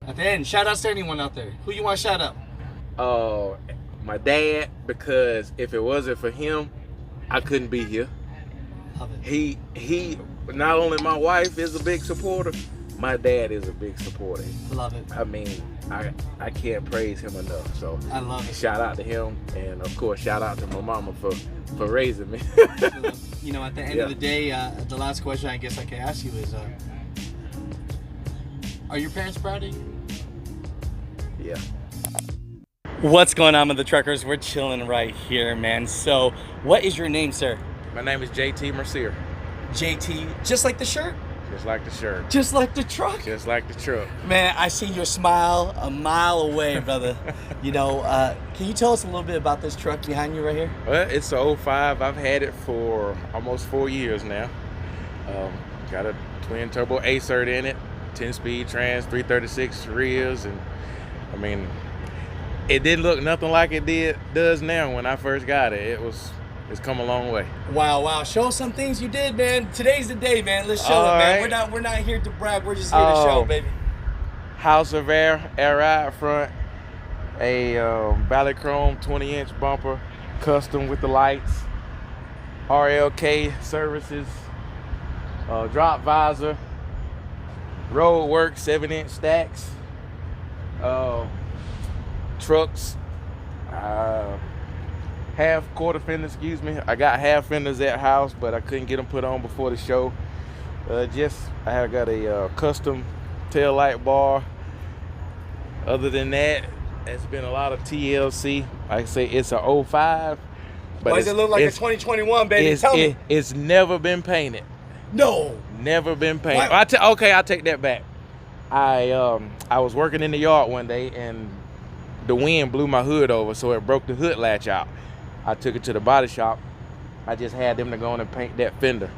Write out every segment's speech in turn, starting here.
At the end, shout outs to anyone out there. Who you want to shout out? My dad, because if it wasn't for him, I couldn't be here. Love it. He not only my wife is a big supporter, my dad is a big supporter. Love it. I mean, I can't praise him enough. So I love it. Shout out to him, and of course shout out to my mama for raising me. You know, at the end of the day, the last question I guess I can ask you is, are your parents proud of you? Yeah. What's going on with the truckers? We're chilling right here, man. So, what is your name, sir? My name is JT Mercier. JT, just like the shirt? Just like the shirt. Just like the truck? Just like the truck. Man, I see your smile a mile away, brother. You know, can you tell us a little bit about this truck behind you right here? Well, it's an 05. I've had it for almost 4 years now. Got a twin turbo A-cert in it, 10-speed trans, 336 rears, and I mean, it didn't look nothing like it does now when I first got it. It's come a long way. Wow. Show us some things you did, man. Today's the day, man. Let's show it, man. Right. We're not here to brag. We're just here to show, baby. House of air ride front, a Valley Chrome 20-inch bumper, custom with the lights, RLK services, drop visor, road work 7-inch stacks, trucks, half quarter fenders, excuse me. I got half fenders at house, but I couldn't get them put on before the show. I have got a custom tail light bar. Other than that, it's been a lot of TLC. Like I say, it's a 05. But why does it look like a 2021, baby? Tell me. It's never been painted. No. Never been painted. Why? Okay, I'll take that back. I was working in the yard one day, and the wind blew my hood over, so it broke the hood latch out. I took it to the body shop. I just had them to go in and paint that fender.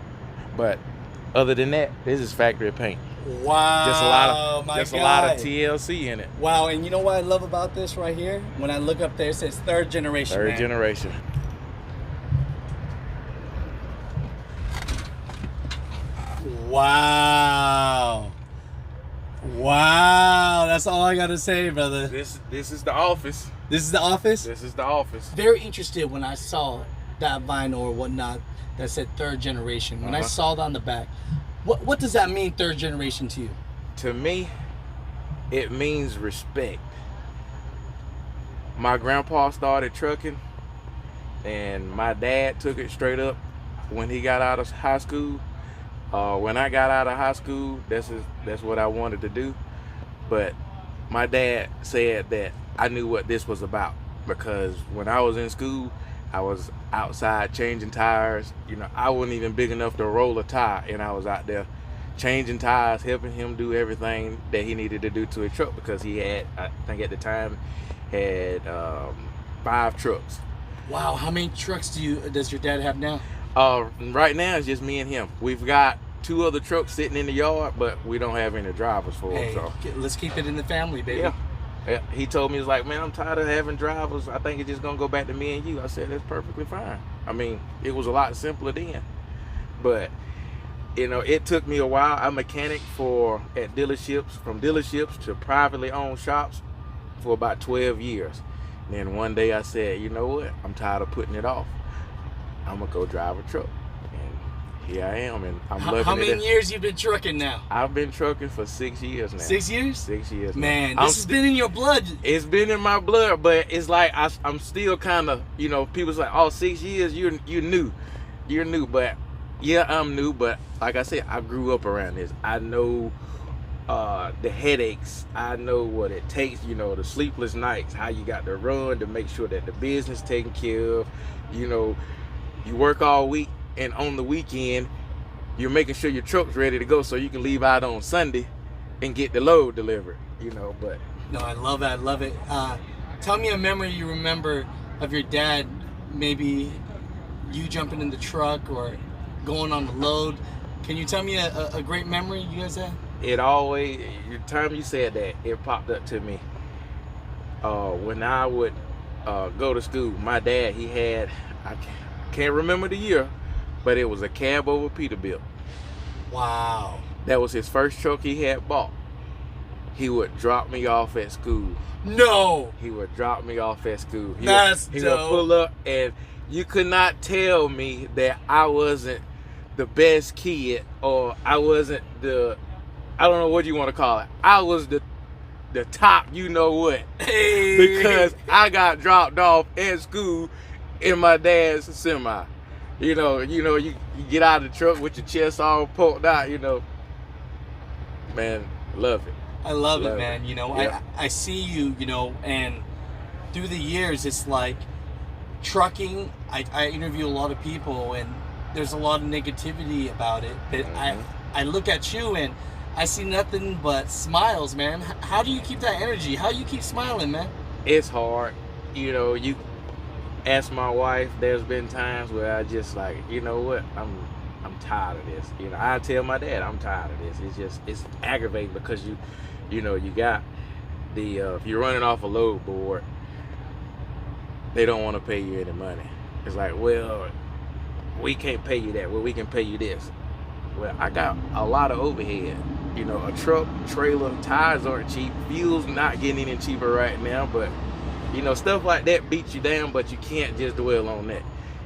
But other than that, this is factory paint. Wow. Just a lot of TLC in it. Wow, and you know what I love about this right here? When I look up there, it says third generation. Third generation. Wow. That's all I gotta say, brother. This is the office. This is the office? This is the office. Very interested when I saw that vinyl or whatnot that said third generation. When I saw it on the back, what does that mean, third generation, to you? To me, it means respect. My grandpa started trucking, and my dad took it straight up when he got out of high school. When I got out of high school, that's what I wanted to do. But my dad said that I knew what this was about, because when I was in school, I was outside changing tires. You know, I wasn't even big enough to roll a tire, and I was out there changing tires, helping him do everything that he needed to do to his truck, because he had, I think at the time, had 5 trucks. Wow, how many trucks does your dad have now? Right now it's just me and him. We've got 2 other trucks sitting in the yard, but we don't have any drivers for them. So let's keep it in the family, baby. Yeah. He told me, he's like, man, I'm tired of having drivers. I think it's just gonna go back to me and you. I said, that's perfectly fine. I mean, it was a lot simpler then. But you know, it took me a while. I'm a mechanic at dealerships, from dealerships to privately owned shops for about 12 years. And then one day I said, you know what? I'm tired of putting it off. I'm gonna go drive a truck. And here I am, and I'm loving it. How many years you been trucking now? I've been trucking for 6 years now. 6 years? 6 years. Man, this has been in your blood. It's been in my blood, but it's like I'm still kind of, you know, people's like, oh, 6 years, you're new. You're new, but yeah, I'm new, but like I said, I grew up around this. I know the headaches. I know what it takes, you know, the sleepless nights, how you got to run to make sure that the business taken care of. You know, you work all week, and on the weekend, you're making sure your truck's ready to go so you can leave out on Sunday and get the load delivered, you know. But no, I love it. Tell me a memory you remember of your dad, maybe you jumping in the truck or going on the load. Can you tell me a great memory you guys had? It always, the time you said that, it popped up to me. When I would go to school, my dad, he had, I can't remember the year, but it was a cab over Peterbilt. Wow. That was his first truck he had bought. he would drop me off at school. No. He would drop me off at school. He That's would pull up, and you could not tell me that I wasn't the best kid, or I wasn't I don't know what you want to call it. I was the top, you know what? Hey. Because I got dropped off at school in my dad's semi. You get out of the truck with your chest all poked out, Man, love it. I love it, man. Yeah. I see you, and through the years, it's like trucking. I interview a lot of people, and there's a lot of negativity about it. But I look at you, and I see nothing but smiles, man. How do you keep that energy? How do you keep smiling, man? It's hard. You ask my wife, there's been times where I just like, you know what, I'm tired of this. I tell my dad I'm tired of this. It's aggravating because you got the if you're running off a load board, they don't want to pay you any money. It's like, well, we can't pay you that. Well, we can pay you this. Well, I got a lot of overhead. A truck, trailer, tires aren't cheap. Fuel's not getting any cheaper right now, but stuff like that beats you down, but you can't just dwell on that.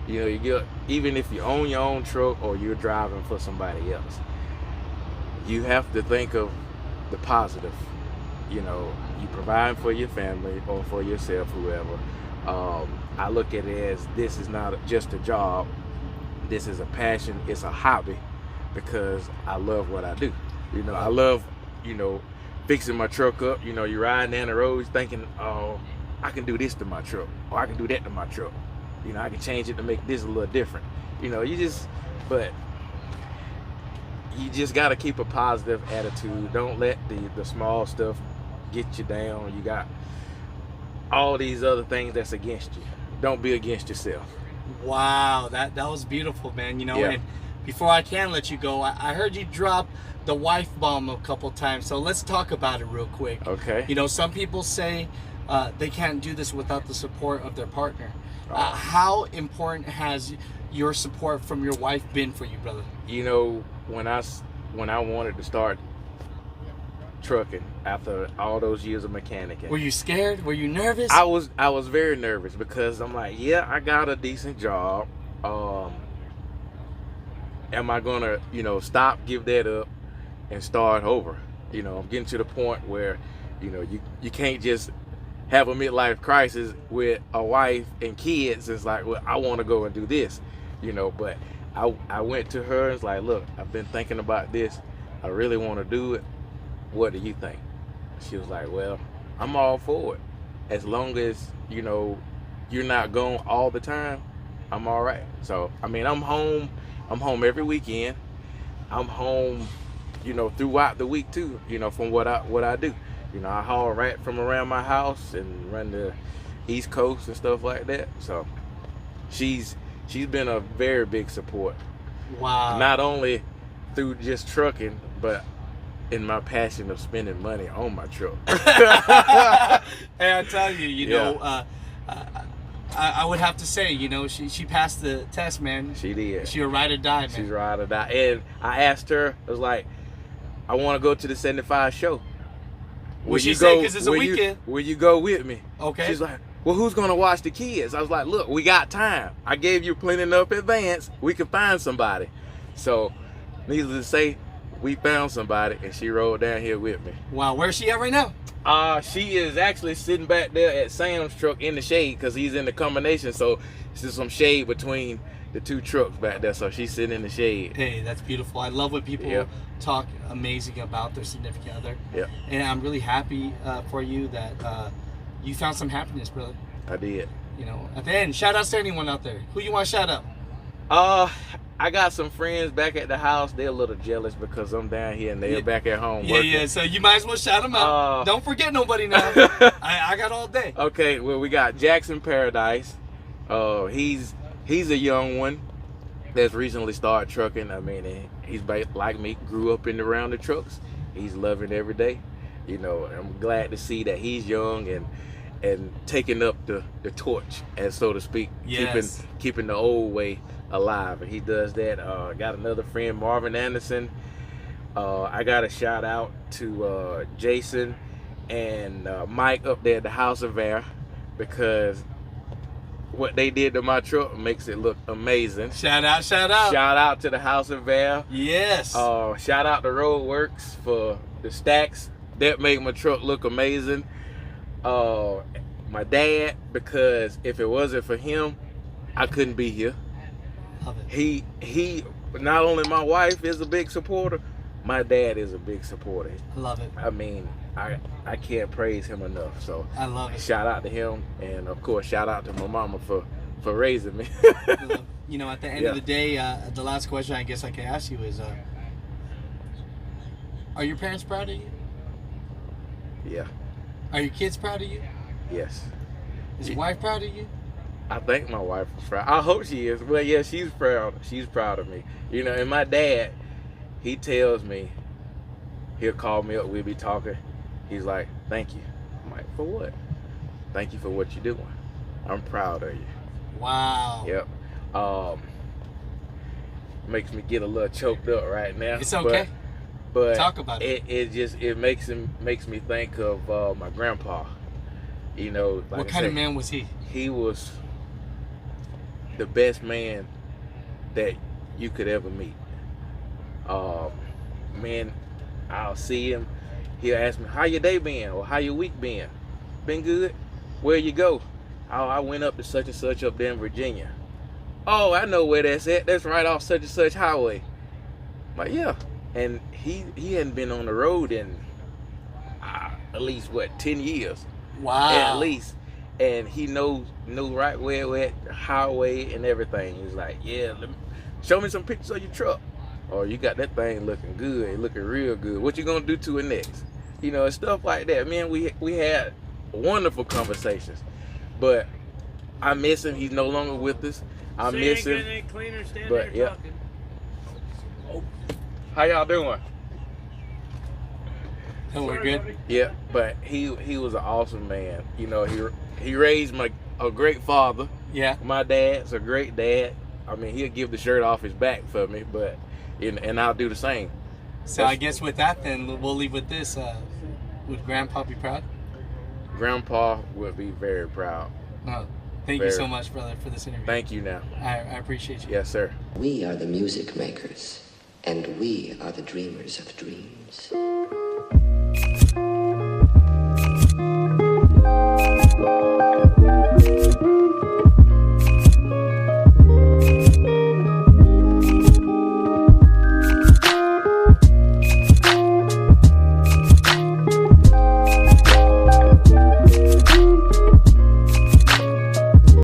You get, even if you own your own truck or you're driving for somebody else, you have to think of the positive. You provide for your family or for yourself, whoever. I look at it as this is not just a job. This is a passion. It's a hobby because I love what I do. I love, fixing my truck up. You're riding down the road thinking, oh, I can do this to my truck, or I can do that to my truck. I can change it to make this a little different. But you just got to keep a positive attitude. Don't let the small stuff get you down. You got all these other things that's against you. Don't be against yourself. Wow, that was beautiful, man. Yeah. And before I can let you go, I heard you drop the wife bomb a couple times, so let's talk about it real quick. Okay. Some people say they can't do this without the support of their partner. How important has your support from your wife been for you, brother? When I wanted to start trucking after all those years of mechanicing, were you scared? Were you nervous? I was very nervous because I'm like, yeah, I got a decent job. Am I gonna stop, give that up, and start over? I'm getting to the point where you can't just have a midlife crisis with a wife and kids. It's like, well, I want to go and do this, but I went to her and was like, look, I've been thinking about this. I really want to do it. What do you think? She was like, well, I'm all for it. As long as, you're not gone all the time, I'm all right. So, I'm home every weekend. I'm home, throughout the week too, from what I do. I haul right from around my house and run the East Coast and stuff like that. So she's been a very big support. Wow. Not only through just trucking, but in my passion of spending money on my truck. Hey, I tell you, I would have to say, she passed the test, man. She did. She a ride or die, man. She's a ride or die. And I asked her, I was like, I want to go to the 75 show. What she say? Because it's a weekend. Will you go with me? Okay. She's like, well, who's going to watch the kids? I was like, look, we got time. I gave you plenty enough advance. We can find somebody. So, needless to say, we found somebody, and she rode down here with me. Wow, where's she at right now? She is actually sitting back there at Sam's truck in the shade because he's in the combination. So, there's some shade between the two trucks back there. So, she's sitting in the shade. Hey, that's beautiful. I love when people talk amazing about their significant other. Yeah. And I'm really happy for you that you found some happiness, brother. I did. At the end, shout outs to anyone out there. Who you want to shout out? I got some friends back at the house. They're a little jealous because I'm down here and they're back at home working. Yeah, so you might as well shout them out. Don't forget nobody now. I got all day. Okay, well, we got Jackson Paradise. He's a young one that's recently started trucking. He's like me, grew up around the trucks. He's loving every day. I'm glad to see that he's young and taking up the torch, as so to speak, keeping the old way alive, and he does that. Got another friend, Marvin Anderson. I got a shout out to Jason and Mike up there at the House of Air, because what they did to my truck makes it look amazing. Shout out, shout out. Shout out to the House of Air. Yes. Shout out to Roadworks for the stacks that make my truck look amazing. My dad, because if it wasn't for him, I couldn't be here. Love it. He not only my wife is a big supporter, my dad is a big supporter. I love it. I mean, I can't praise him enough. So I love it. shout out to him, and of course shout out to my mama for raising me. You know, at the end of the day, the last question I guess I can ask you is, are your parents proud of you? Yeah. Are your kids proud of you? Yes. Is your wife proud of you? I think my wife is proud. I hope she is. Well, yeah, she's proud. She's proud of me. You know, and my dad, he tells me, he'll call me up, we'll be talking. He's like, thank you. I'm like, for what? Thank you for what you're doing. I'm proud of you. Wow. Yep. Makes me get a little choked up right now. It's okay. But talk about it. It makes me think of my grandpa. You know, like what kind of man was he? He was the best man that you could ever meet. Man, I'll see him. He'll ask me, how your day been? Or how your week been? Been good? Where you go? Oh, I went up to such and such up there in Virginia. Oh, I know where that's at. That's right off such and such highway. But yeah. And he hadn't been on the road in at least, 10 years? Wow. At least. And he knew right where we're at, the highway and everything. He's like, yeah, show me some pictures of your truck. Or you got that thing looking good, looking real good. What you gonna do to it next? You know, stuff like that. Man, we had wonderful conversations. But I miss him. He's no longer with us. I miss him. But yeah. How y'all doing? Oh, we're good. Yeah, but he was an awesome man. You know, he raised a great father. Yeah. My dad's a great dad. I mean, he'll give the shirt off his back for me, but and I'll do the same. So I guess with that, then we'll leave with this. Would Grandpa be proud? Grandpa would be very proud. No. Thank you so much, brother, for this interview. Thank you now. I appreciate you. Yes, sir. We are the music makers, and we are the dreamers of dreams.